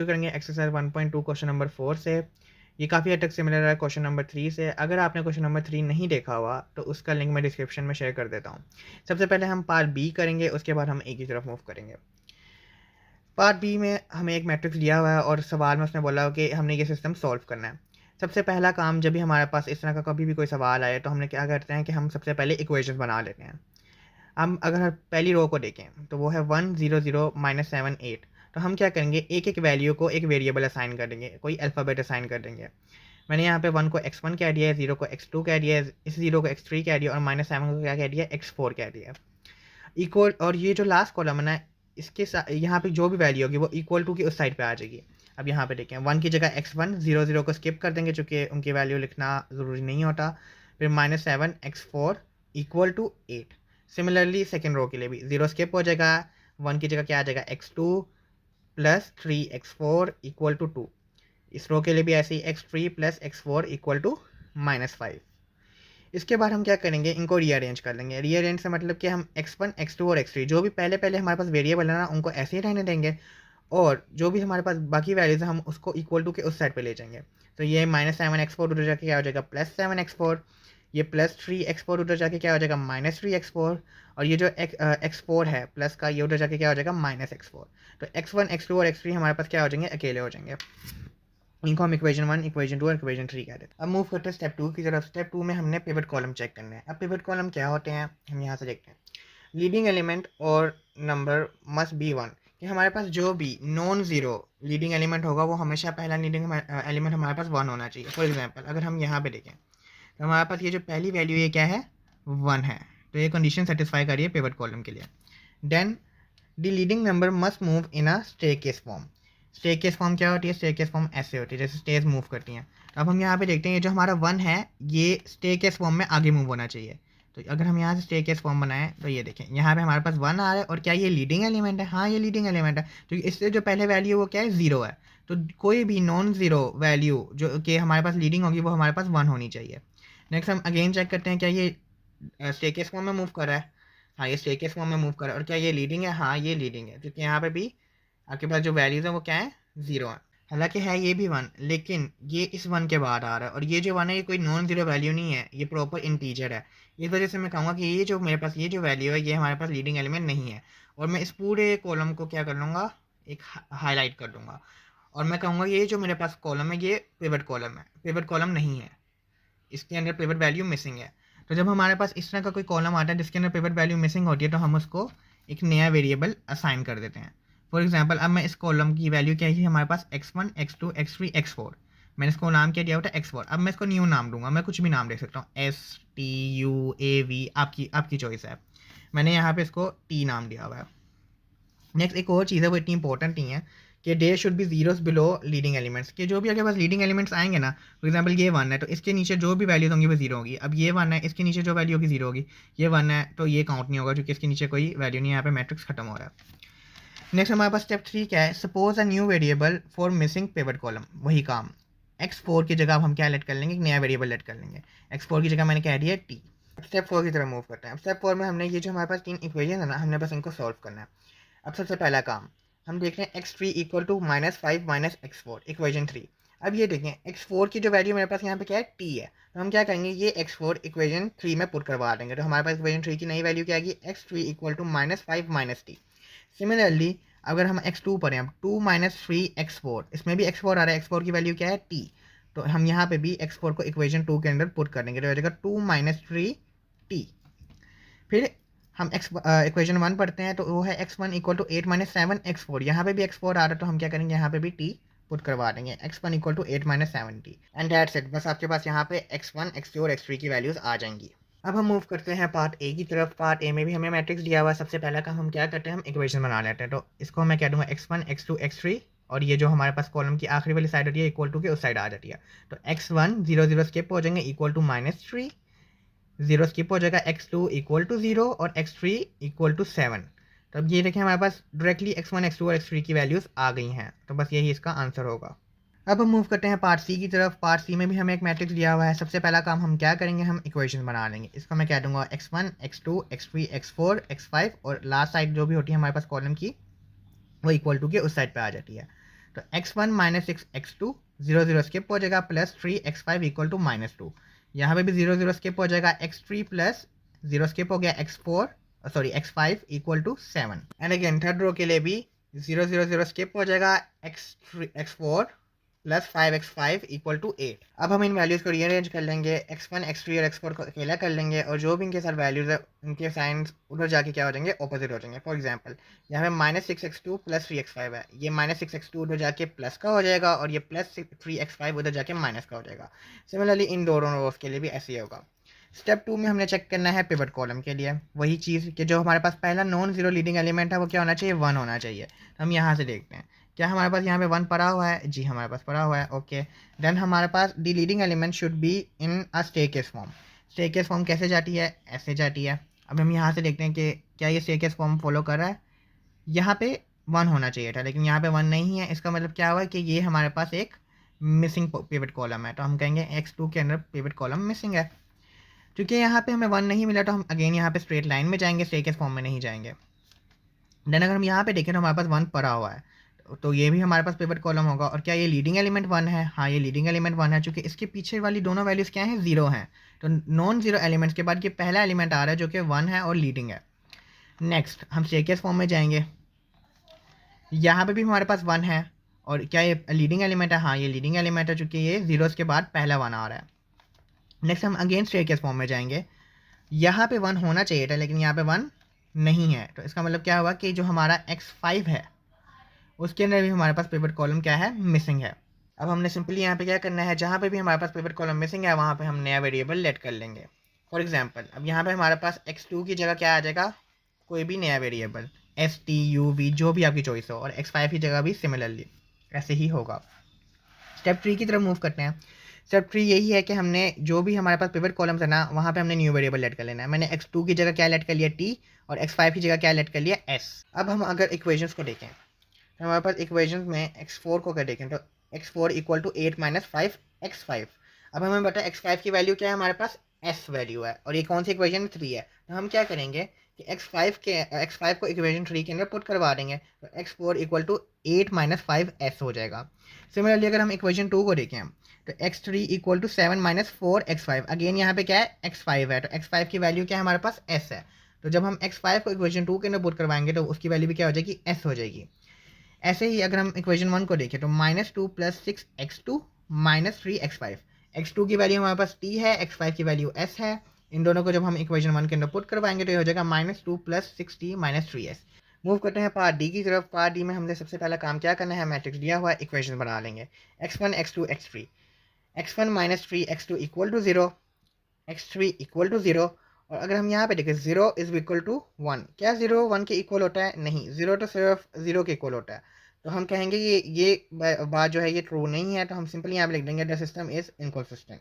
शुरू करेंगे exercise 1.2 question number 4 से। ये काफ़ी हद तक सिमिलर है क्वेश्चन नंबर 3 से। अगर आपने क्वेश्चन नंबर 3 नहीं देखा हुआ तो उसका लिंक मैं डिस्क्रिप्शन में शेयर कर देता हूँ। सबसे पहले हम पार्ट बी करेंगे, उसके बाद हम ए की तरफ मूव करेंगे। पार्ट बी में हमें एक मैट्रिक्स दिया हुआ है और सवाल में उसने बोला हो कि हमने ये सिस्टम सॉल्व करना है। सबसे पहला काम, जब भी हमारे पास इस तरह का कभी भी कोई सवाल आए तो हमने क्या करते हैं कि हम सबसे पहले इक्वेशन बना लेते हैं। हम अगर पहली रो को देखें तो वो है 100-7 8। तो हम क्या करेंगे, एक एक वैल्यू को एक वेरिएबल असाइन कर देंगे, कोई अल्फ़ाबेट असाइन कर देंगे। मैंने यहाँ पे 1 को x1 कह दिया है, 0 को x2 कह दिया है, इस 0 को x3 कह दिया और -7 को क्या कह दिया, x4 कह दिया। इक्वल, और ये जो लास्ट कॉलम है ना, इसके साथ यहाँ पे जो भी वैल्यू होगी वो इक्वल टू की उस साइड पे आ जाएगी। अब यहाँ पे देखें, 1 की जगह x1, 0 को स्किप कर देंगे चूँकि उनकी वैल्यू लिखना ज़रूरी नहीं होता। फिर -7 x4 equal to 8। Similarly second row के लिए भी 0 स्किप हो जाएगा, 1 की जगह क्या आ जाएगा, x2 plus 3x4 equal to 2। इस रो के लिए भी ऐसे ही x3 plus x4 equal to -5। इसके बाद हम क्या करेंगे, इनको रीअरेंज कर लेंगे। रीअरेंज से मतलब कि हम x1, x2 और x3 जो भी पहले पहले हमारे पास वेरिएबल है ना, उनको ऐसे ही रहने देंगे और जो भी हमारे पास बाकी वैल्यूज़ है हम उसको इक्वल टू के उस साइड पे ले जाएंगे। तो ये -7 x4 उधर जाके क्या हो जाएगा, +7 x4। ये +3 x4 उधर जाके क्या हो जाएगा, -3 x4। और ये जो x4 है प्लस का, ये उधर जाके क्या हो जाएगा, -x4। तो x1, x2 और x3 हमारे पास क्या हो जाएंगे, अकेले हो जाएंगे। इनको हम इक्वेशन 1, इक्वेशन 2 और इक्वेशन 3 कह देते हैं। अब मूव करते हैं स्टेप 2 की तरफ। स्टेप 2 में हमने पिवट कॉलम चेक करना है। अब पिवट कॉलम क्या होते हैं, हम यहाँ से देखते हैं। लीडिंग एलिमेंट और नंबर मस्ट बी 1, कि हमारे पास जो भी नॉन ज़ीरो लीडिंग एलिमेंट होगा वो हमेशा पहला लीडिंग एलिमेंट हमारे पास 1 होना चाहिए। फॉर एग्जांपल अगर हम यहाँ पे देखें तो हमारे पास ये जो पहली वैल्यू ये क्या है, 1 है। तो ये कंडीशन सेटिस्फाई करिए पिवट कॉलम के लिए। Then the leading number must move in a staircase form. Staircase form क्या होती है, स्टेयरकेस फॉर्म ऐसे होती है जैसे स्टेयर्स मूव करती हैं। अब हम यहाँ पे देखते हैं ये जो हमारा 1 है ये स्टेयरकेस फॉर्म में आगे मूव होना चाहिए। तो अगर हम यहाँ से स्टेयरकेस फॉर्म बनाएं तो ये देखें यहाँ पे हमारे पास 1 आ रहा है और क्या ये लीडिंग एलिमेंट है, हाँ ये लीडिंग एलिमेंट है। तो इससे जो पहले वैल्यू वो क्या है, 0 है। तो कोई भी नॉन ज़ीरो वैल्यू जो कि हमारे पास लीडिंग होगी वो हमारे पास 1 होनी चाहिए। नेक्स्ट हम अगेन चेक करते हैं क्या ये स्टेयरकेस फॉर्म में मूव कर रहा है, हाँ ये स्टेयरकेस फॉर्म में मूव कर रहा है। और क्या ये लीडिंग है, हाँ ये लीडिंग है, क्योंकि यहाँ पे भी आपके पास जो वैल्यूज़ है वो क्या है, 0 है। हालांकि है ये भी 1, लेकिन ये इस 1 के बाद आ रहा है और ये जो 1 है ये कोई नॉन ज़ीरो वैल्यू नहीं है, ये प्रॉपर इंटीजर है। इस वजह से मैं कहूँगा कि ये जो मेरे पास ये जो वैल्यू है ये हमारे पास लीडिंग एलिमेंट नहीं है। और मैं इस पूरे कॉलम को क्या कर लूँगा, एक हाईलाइट कर दूँगा और मैं कहूँगा ये जो मेरे पास कॉलम है ये पिवट कॉलम है, पिवट कॉलम नहीं है, इसके अंदर पिवट वैल्यू मिसिंग है। तो जब हमारे पास इस तरह का कोई कॉलम आता है जिसके अंदर पिवट वैल्यू मिसिंग होती है तो हम उसको एक नया वेरिएबल असाइन कर देते हैं। फॉर एग्जांपल अब मैं इस कॉलम की वैल्यू क्या है, हमारे पास x1, x2, x3, x4, मैंने इसको नाम क्या दिया होता है, x4। अब मैं इसको न्यू नाम दूंगा, मैं कुछ भी नाम दे सकता हूँ, STUAV, आपकी आपकी चॉइस है। मैंने यहाँ पे इसको T नाम दिया हुआ है। नेक्स्ट एक और चीज़ है, वो इतनी इंपॉर्टेंट नहीं है, कि there should be zeros below leading elements, कि जो भी आपके पास लीडिंग एलिमेंट्स आएंगे ना, फॉर एग्जांपल ये 1 है तो इसके नीचे जो भी वैल्यूज होंगी वो 0 होगी। अब ये 1 है, इसके नीचे जो वैल्यू होगी 0 होगी। ये 1 है तो ये काउंट नहीं होगा क्योंकि इसके नीचे कोई वैल्यू नहीं है, यहाँ पे मैट्रिक्स खत्म हो रहा है। नेक्स्ट हमारे पास स्टेप 3 क्या है, suppose a new variable for missing pivot column. वही काम, x4 की जगह अब हम क्या लेट कर लेंगे, एक नया वेरिएबल लेट कर लेंगे। x4 की जगह मैंने कह दिया t। अब स्टेप 4 की तरफ मूव करते हैं। अब स्टेप 4 में हमने ये जो हमारे पास 3 इक्वेशन है ना, हमने बस इनको सॉल्व करना है। अब सबसे पहला काम हम देख रहे हैं x3 equal to -5 minus x4, equation 3। अब ये देखें x4 की जो वैल्यू मेरे पास यहाँ पे क्या है, t है। तो हम क्या करेंगे, ये x4 इक्वेशन 3 में पुट करवा देंगे। तो हमारे पास इक्वेशन 3 की नई वैल्यू क्या आएगी, x3 equal to -5 minus t। Similarly अगर हम x2 पर हैं, अब 2 माइनस 3 x4, इसमें भी x4 आ रहा है, x4 की वैल्यू क्या है, t। तो हम यहाँ पे भी x4 को इक्वेशन 2 के अंदर पुट कर देंगे, तो हो जाएगा 2 माइनस 3t। फिर हम इक्वेशन 1 पढ़ते हैं तो वो है x1 equal to 8 minus 7 x4। यहाँ पे भी x4 आ रहा है तो हम क्या करेंगे, यहाँ पे भी t पुट करवा देंगे, x1 equal to 8 minus 7t। And that's it, बस आपके पास यहाँ पे x1, x2 और x3 की वैल्यूज आ जाएंगी। अब हम मूव करते हैं पार्ट ए की तरफ। पार्ट ए में भी हमें मैट्रिक्स दिया हुआ है। सबसे पहला काम हम क्या करते हैं, हम इक्वेशन बना लेते हैं। तो इसको मैं कह दूंगा x1, x2, x3, और ये जो हमारे पास कॉलम की आखिरी वाली साइड होती है इक्वल टू के उस साइड आ जाती है। तो x1 0 0 स्किप हो जाएंगे, इक्वल टू -3, 0 स्किप हो जाएगा, x2 इक्वल टू 0 और x3 इक्वल टू 7। तो अब ये देखें हमारे पास डायरेक्टली x1, x2 और x3 की वैल्यूज़ आ गई हैं। तो बस यही इसका आंसर होगा। अब हम मूव करते हैं पार्ट सी की तरफ। पार्ट सी में भी हमें एक मैट्रिक्स दिया हुआ है। सबसे पहला काम हम क्या करेंगे, हम इक्वेशन बना लेंगे। इसको मैं कह दूंगा x1, x2, x3, x4, x5, और लास्ट साइड जो भी होती है हमारे पास कॉलम की वो इक्वल टू के उस साइड पे आ जाती है। तो x1 माइनस 6x2 0 0 स्किप हो जाएगा प्लस 3x5 इक्वल टू -2। यहाँ पे भी 0 0 स्किप हो जाएगा, x3 प्लस 0 स्किप हो गया x4 sorry x5 equal to 7। And again third row के लिए भी 0 0 0 स्किप हो जाएगा, x4 plus 5x5 equal to 8। अब हम इन वैल्यूज़ को रीअरेंज कर लेंगे, x1 x3 और x4 को अकेला कर लेंगे और जो भी इनके साथ वैल्यूज़ है उनके साइंस उधर जाके क्या हो जाएंगे, ऑपोजिट हो जाएंगे। फॉर एग्जांपल यहाँ पे -6x2 प्लस 3x5 है, ये -6x2 उधर जाके प्लस का हो जाएगा और ये प्लस 3x5 उधर जाके माइनस का हो जाएगा। सिमिलरली इन दोनों रोज के लिए भी ऐसे ही होगा। स्टेप 2 में हमने चेक करना है पिवट कॉलम के लिए वही चीज़ कि जो हमारे पास पहला नॉन जीरो लीडिंग एलिमेंट है वो क्या होना चाहिए, 1 होना चाहिए। तो हम यहाँ से देखते हैं क्या हमारे पास यहाँ पे 1 पड़ा हुआ है, जी हमारे पास पड़ा हुआ है, ओके। देन हमारे पास the leading element should be in a staircase form. Staircase form कैसे जाती है, ऐसे जाती है। अब हम यहाँ से देखते हैं कि क्या ये स्टेकेस फॉर्म फॉलो कर रहा है। यहाँ पे 1 होना चाहिए था लेकिन यहाँ पे 1 नहीं है, इसका मतलब क्या हुआ कि ये हमारे पास एक मिसिंग पिवट कॉलम है। तो हम कहेंगे x2 के अंदर पिवट कॉलम मिसिंग है। क्योंकि यहाँ पे हमें 1 नहीं मिला तो हम अगेन यहाँ पे स्ट्रेट लाइन में जाएंगे, स्टेकेस फॉर्म में नहीं जाएंगे। देन अगर हम यहाँ पे देखें तो हमारे पास 1 पड़ा हुआ है, तो ये भी हमारे पास पिवट कॉलम होगा। और क्या ये लीडिंग एलिमेंट 1 है, हाँ ये लीडिंग एलिमेंट 1 है, चूँकि इसके पीछे वाली दोनों वैल्यूज़ क्या हैं, 0 हैं। तो नॉन जीरो एलिमेंट्स के बाद ये पहला एलिमेंट आ रहा है जो कि 1 है और लीडिंग है। नेक्स्ट हम स्टेकेस फॉर्म में जाएंगे, यहाँ पे भी हमारे पास 1 है और क्या ये लीडिंग एलिमेंट है, हाँ ये लीडिंग एलिमेंट है चूँकि ये जीरोस के बाद पहला 1 आ रहा है। नेक्स्ट हम अगेन स्टेकेस फॉर्म में जाएंगे, यहाँ पे 1 होना चाहिए था लेकिन यहाँ पे 1 नहीं है। तो इसका मतलब क्या हुआ कि जो हमारा x5 है उसके अंदर भी हमारे पास पिवट कॉलम क्या है, मिसिंग है। अब हमने सिंपली यहाँ पे क्या करना है, जहाँ पे भी हमारे पास पिवट कॉलम मिसिंग है वहाँ पे हम नया वेरिएबल लेट कर लेंगे। फॉर एग्जांपल अब यहाँ पे हमारे पास x2 की जगह क्या आ जाएगा, कोई भी नया variable s t u v जो भी आपकी चॉइस हो, और x5 की जगह भी सिमिलरली ऐसे ही होगा। स्टेप 3 की तरफ मूव करते हैं। स्टेप 3 यही है कि हमने जो भी हमारे पास पिवट कॉलम्स है ना वहाँ पे हमने न्यू वेरिएबल लेट कर लेना है। मैंने x2 की जगह क्या लेट कर लिया, t, और x5 की जगह क्या लेट कर लिया, s। अब हम अगर इक्वेशंस को देखें तो हमारे पास इक्वेशंस में x4 को अगर देखें तो x4 equal to 8 minus 5x5। अब हमें पता है x5 की वैल्यू क्या है, हमारे पास s वैल्यू है और ये कौन सी इक्वेशन 3 है। तो हम क्या करेंगे कि x5 को इक्वेशन 3 के अंदर पुट करवा देंगे तो x4 equal to 8 minus 5s हो जाएगा। सिमिलरली अगर हम इक्वेशन 2 को देखें तो x3 equal to 7 minus 4x5, again यहाँ पे क्या है, x5 है, तो x5 की वैल्यू क्या है, हमारे पास s है। तो जब हम x5 को इक्वेशन 2 के अंदर पुट करवाएंगे तो उसकी वैल्यू भी क्या हो जाएगी, s हो जाएगी। ऐसे ही अगर हम इक्वेशन 1 को देखें तो -2 plus 6x2 minus 3x5, x2 की वैल्यू हमारे पास t है, x5 की वैल्यू s है। इन दोनों को जब हम इक्वेशन 1 के अंदर पुट करवाएंगे तो ये हो जाएगा -2 plus 6t minus 3s। Move करते हैं पार्ट डी की तरफ। पार्ट डी में हमने सबसे पहला काम क्या करना है, मैट्रिक्स दिया हुआ है, इक्वेशन बना लेंगे। x1 x2 x3, x1 minus 3x2 equal to 0, x3 equal to 0। और अगर हम यहाँ पे देखें 0 इज इक्वल टू 1, क्या 0 1 के इक्वल होता है, नहीं, 0 तो सिर्फ 0 के इक्वल होता है। तो हम कहेंगे ये बात जो है ये ट्रू नहीं है, तो हम सिंपली यहाँ पे लिख देंगे द सिस्टम इज इनकंसिस्टेंट।